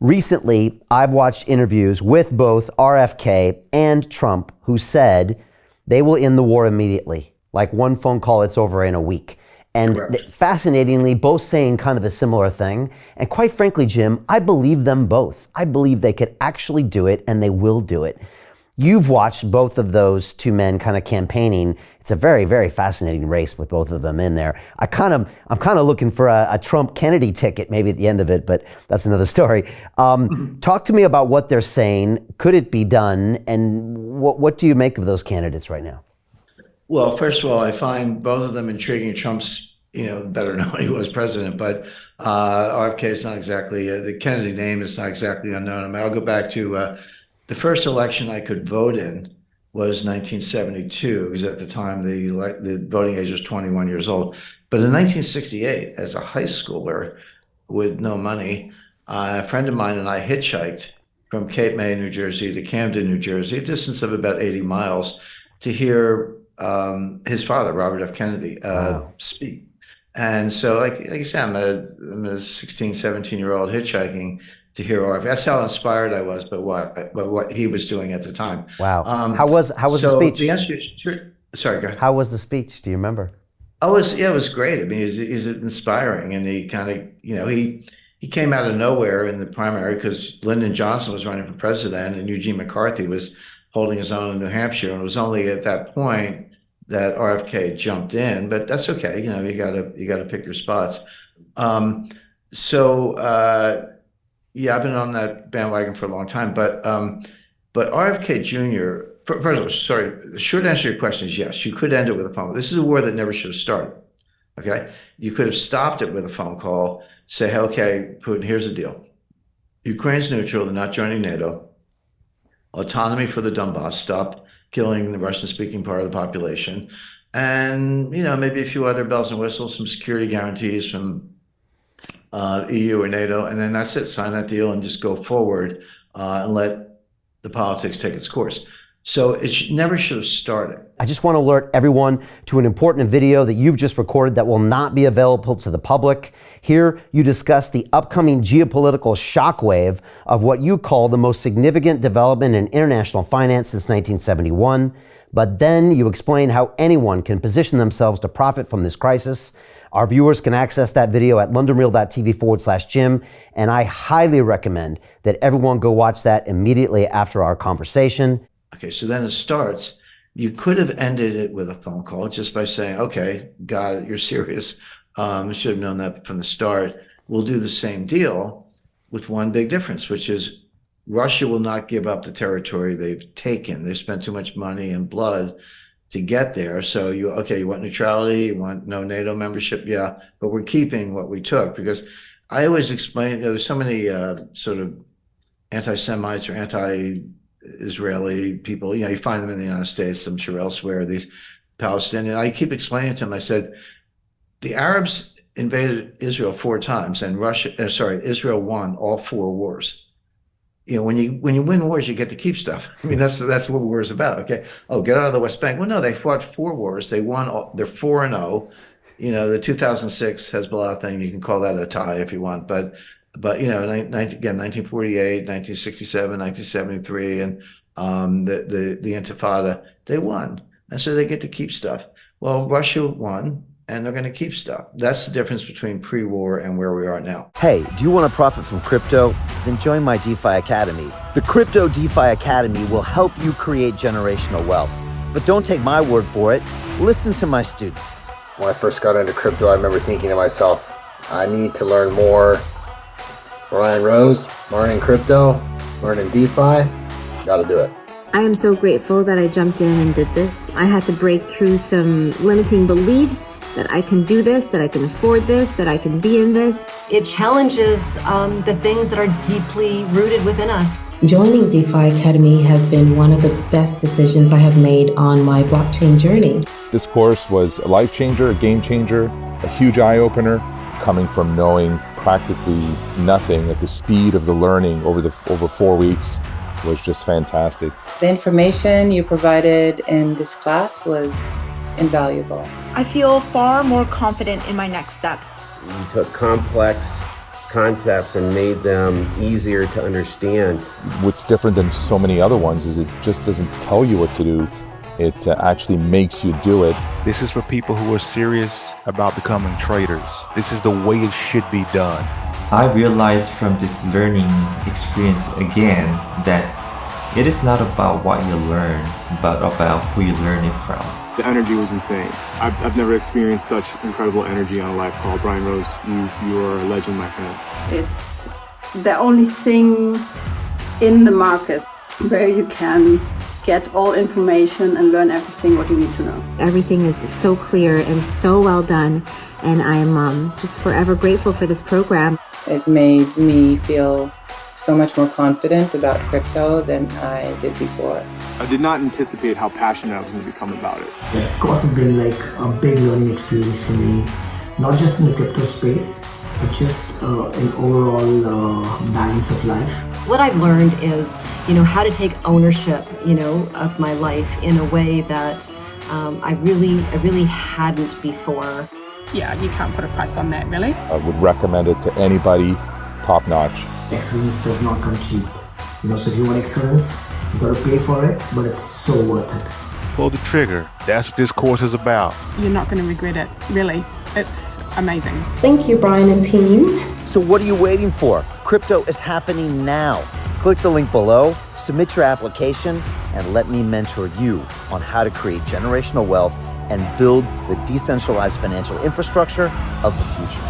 Recently, I've watched interviews with both RFK and Trump who said they will end the war immediately. Like one phone call, it's over in a week. And fascinatingly, both saying kind of a similar thing. And quite frankly, Jim, I believe them both. I believe they could actually do it, and they will do it. You've watched both of those two men kind of campaigning. It's a very, very fascinating race with both of them in there. I'm kind of looking for a Trump-Kennedy ticket maybe at the end of it, but that's another story. Talk to me about what they're saying. Could it be done? And what do you make of those candidates right now? Well, first of all, I find both of them intriguing. Trump's, better than when he was president, but RFK is not exactly, the Kennedy name is not exactly unknown. I mean, I'll go back to the first election I could vote in was 1972, because at the time the voting age was 21 years old. But in 1968, as a high schooler with no money, a friend of mine and I hitchhiked from Cape May, New Jersey to Camden, New Jersey, a distance of about 80 miles, to hear his father, Robert F. Kennedy, speak. And so, like I said, I'm a 16, 17-year-old hitchhiking to hear RFK. That's how inspired I was by what he was doing at the time. Wow. How was the speech? The answer is, sure. Sorry, go ahead. How was the speech? Do you remember? It was great. I mean, he's inspiring, and he kind of, he came out of nowhere in the primary because Lyndon Johnson was running for president and Eugene McCarthy was holding his own in New Hampshire, and it was only at that point that RFK jumped in. But that's okay. You gotta pick your spots. Yeah, I've been on that bandwagon for a long time, but RFK Jr., first of all, sorry, the short answer to your question is yes, you could end it with a phone call. This is a war that never should have started, okay? You could have stopped it with a phone call, say, hey, okay, Putin, here's the deal. Ukraine's neutral, they're not joining NATO. Autonomy for the Donbass, stop killing the Russian-speaking part of the population. And, maybe a few other bells and whistles, some security guarantees from EU or NATO, and then that's it. Sign that deal and just go forward and let the politics take its course. So it never should have started. I just want to alert everyone to an important video that you've just recorded that will not be available to the public. Here, you discuss the upcoming geopolitical shockwave of what you call the most significant development in international finance since 1971. But then you explain how anyone can position themselves to profit from this crisis. Our viewers can access that video at londonreal.tv/Jim, and I highly recommend that everyone go watch that immediately after our conversation. Okay, so then it starts. You could have ended it with a phone call just by saying, okay, got it, you're serious. Should have known that from the start. We'll do the same deal with one big difference, which is Russia will not give up the territory they've taken. They've spent too much money and blood to get there. So you want neutrality, you want no NATO membership, yeah, but we're keeping what we took. Because I always explain, there's so many sort of anti-Semites or anti-Israeli people, you find them in the United States, I'm sure elsewhere, these Palestinians. I keep explaining to them, I said, the Arabs invaded Israel 4 times and Israel won all 4 wars. When you win wars, you get to keep stuff. I mean, that's what war is about. Okay. Oh, get out of the West Bank. Well, no, they fought 4 wars. They won. They're 4-0. The 2006 Hezbollah thing, you can call that a tie if you want. But 1948, 1967, 1973, and the Intifada, they won, and so they get to keep stuff. Well, Russia won, and they're going to keep stuff. That's the difference between pre-war and where we are now. Hey, do you want to profit from crypto? Then join my DeFi Academy. The Crypto DeFi Academy will help you create generational wealth. But don't take my word for it. Listen to my students. When I first got into crypto, I remember thinking to myself, I need to learn more. Brian Rose, learning crypto, learning DeFi, got to do it. I am so grateful that I jumped in and did this. I had to break through some limiting beliefs that I can do this, that I can afford this, that I can be in this. It challenges the things that are deeply rooted within us. Joining DeFi Academy has been one of the best decisions I have made on my blockchain journey. This course was a life changer, a game changer, a huge eye-opener, coming from knowing practically nothing at the speed of the learning over 4 weeks was just fantastic. The information you provided in this class was invaluable. I feel far more confident in my next steps. You took complex concepts and made them easier to understand. What's different than so many other ones is it just doesn't tell you what to do. It actually makes you do it. This is for people who are serious about becoming traders. This is the way it should be done. I realized from this learning experience again that it is not about what you learn, but about who you learn it from. The energy was insane. I've never experienced such incredible energy on a live call. Brian Rose, you are a legend, my friend. It's the only thing in the market where you can get all information and learn everything what you need to know. Everything is so clear and so well done, and I'm just forever grateful for this program. It made me feel so much more confident about crypto than I did before. I did not anticipate how passionate I was going to become about it. It's of course been like a big learning experience for me, not just in the crypto space, but just an overall balance of life. What I've learned is, how to take ownership, of my life in a way that I really hadn't before. Yeah, you can't put a price on that, really. I would recommend it to anybody, top notch. Excellence does not come cheap. So if you want excellence, you got to pay for it, but it's so worth it. Pull the trigger. That's what this course is about. You're not going to regret it, really. It's amazing. Thank you, Brian and team. So what are you waiting for? Crypto is happening now. Click the link below, submit your application, and let me mentor you on how to create generational wealth and build the decentralized financial infrastructure of the future.